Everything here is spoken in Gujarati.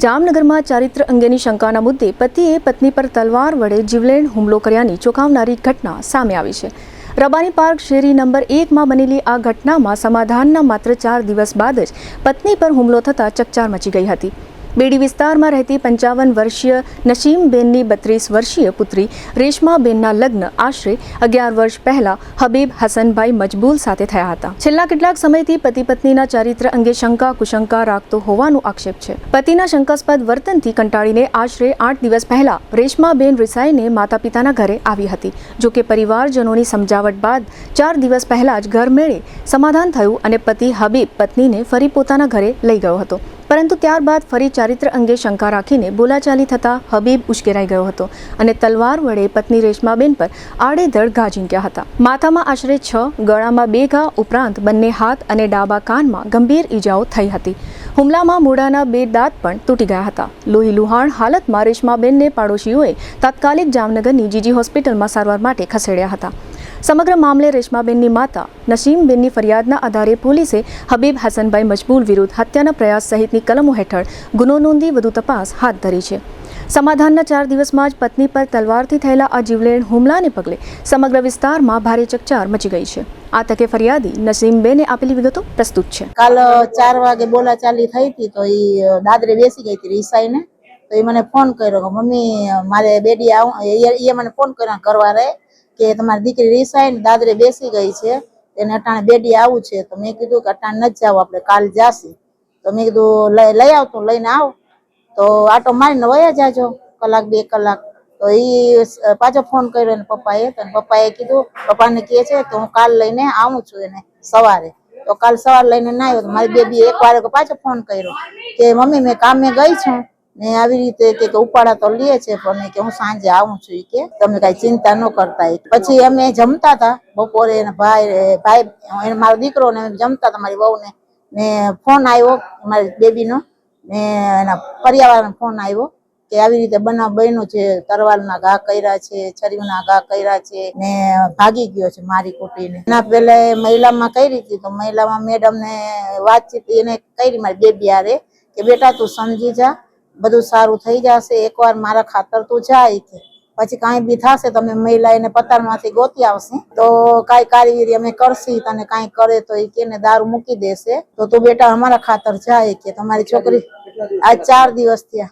જામનગરમાં ચારિત્ર અંગેની શંકાના મુદ્દે પતિએ પત્ની પર તલવાર વડે જીવલેણ હુમલો કર્યાની ચોંકાવનારી ઘટના સામે આવી છે। રબારી પાર્ક શેરી નંબર 1માં બનેલી આ ઘટનામાં સમાધાનના માત્ર 4 દિવસ બાદ જ પત્ની પર હુમલો થતાં ચકચાર મચી ગઈ હતી। બેડી વિસ્તારમાં રહેતી 55 વર્ષીય નસીમબેનની 32 વર્ષીય પુત્રી રેશમાબેનના લગ્ન આશરે 11 વર્ષ પહેલા હબીબ હસનભાઈ મજબૂલ સાથે થયા હતા। છેલ્લા કેટલાક સમયથી પતિ પત્નીના ચારિત્ર અંગે શંકા કુશંકા રાખતો હોવાનો આક્ષેપ છે। પતિના શંકાસ્પદ વર્તનથી કંટાળીને આશરે 8 દિવસ પહેલા રેશમાબેન રિસાઈને માતા પિતાના ઘરે આવી હતી। જો કે પરિવારજનોની સમજાવટ બાદ 4 દિવસ પહેલા જ ઘર મેળે સમાધાન થયું અને પતિ હબીબ પત્નીને ફરી પોતાના ઘરે લઈ ગયો હતો, પરંતુ ત્યારબાદ ફરી ચારિત્ર અંગે શંકા રાખીને બોલાચાલી થતા હબીબ ઉશ્કેરાઈ ગયો હતો અને તલવાર વડે પત્ની રેશમાબેન પર આડેધડ ઘા ઝીંક્યા હતા। માથામાં આશરે 6, ગળામાં 2 ઘા ઉપરાંત બંને હાથ અને ડાબા કાનમાં ગંભીર ઈજાઓ થઈ હતી। હુમલામાં મોઢાના 2 દાંત પણ તૂટી ગયા હતા। લોહી લુહાણ હાલતમાં રેશમાબેનને પાડોશીઓએ તાત્કાલિક જામનગરની જીજી હોસ્પિટલમાં સારવાર માટે ખસેડ્યા હતા। સમગ્ર મામલે રેશમાબેનની માતા નસીમબેનની ફરિયાદના આધારે પોલીસે હબીબ હસનભાઈ મજબૂલ વિરુદ્ધ હત્યાના પ્રયાસ સહિતની કલમો હેઠળ ગુનો નોંધી વધુ તપાસ હાથ ધરી છે। સમાધાનના 4 દિવસમાં જ પત્ની પર તલવારથી થયેલા આ જીવલેણ હુમલાને પગલે સમગ્ર વિસ્તારમાં ભારે ચકચાર મચી ગઈ છે। આ તકે ફરિયાદી નસીમબેને આપેલી વિગતો પ્રસ્તુત છે। કાલ 4 વાગે બોલાચાલી થઈ હતી તો એ દાદરે બેસી ગઈ હતી રીસાઈને, તો એ મને ફોન કર્યો કે મમ્મી મારે બેડી એ મને ફોન કર્યો કરવા રહે કે તમારી દીકરી રીસાઈને દાદરે બેસી ગઈ છે, એને અટાણે બેડી આવું છે। તો મેં કીધું કે અટાણે નથી જાવ, આપણે કાલ જાસી। તો મેં કીધું લઈ આવ, તો લઈને આવ તો આટો મારીને વયા જાજો 1 2 કલાક। તો એ પાછો ફોન કર્યો એને પપ્પાએ, તો પપ્પાએ કીધું, પપ્પાને કહે છે કે હું કાલ લઈને આવું છું એને સવારે। તો કાલ સવારે લઈને ના આવ્યો તો મારી બેબી એક વાર પાછો ફોન કર્યો કે મમ્મી મેં કામે ગઈ છું ને આવી રીતે કે ઉપાડા તો લે છે પણ કે હું સાંજે આવું છું, કે તમે કઈ ચિંતા ન કરતા। પછી અમે જમતા હતા બપોરે, એના ભાઈ મારો દીકરો ને જમતા હતા, મારી વહુ ને ફોન આવ્યો મારી બેબીનો ને એના પરિવારનો ફોન આવ્યો કે આવી રીતે બનાવ બન્યો છે, તરવાલના ઘા કર્યા છે, છરીના ઘા કર્યા છે ને ભાગી ગયો છે મારી કુટીને। એના પેલા મહિલામાં કરી હતી, તો મહિલામાં મેડમ ને વાતચીત એને કરી મારી બેબી હારે કે બેટા તું સમજી જા, બધું સારું થઈ જશે, એકવાર મારા ખાતર તું જાય કે પછી કાંઈ બી થશે તમે મહિલા એને પતારમાંથી ગોતી આવશે તો કાંઈ કારીગરી અમે કરશી, તને કાંઈ કરે તો એ કેને દારૂ મૂકી દેશે, તો તું બેટા અમારા ખાતર જાય કે તમારી છોકરી આજ 4 દિવસ થયા।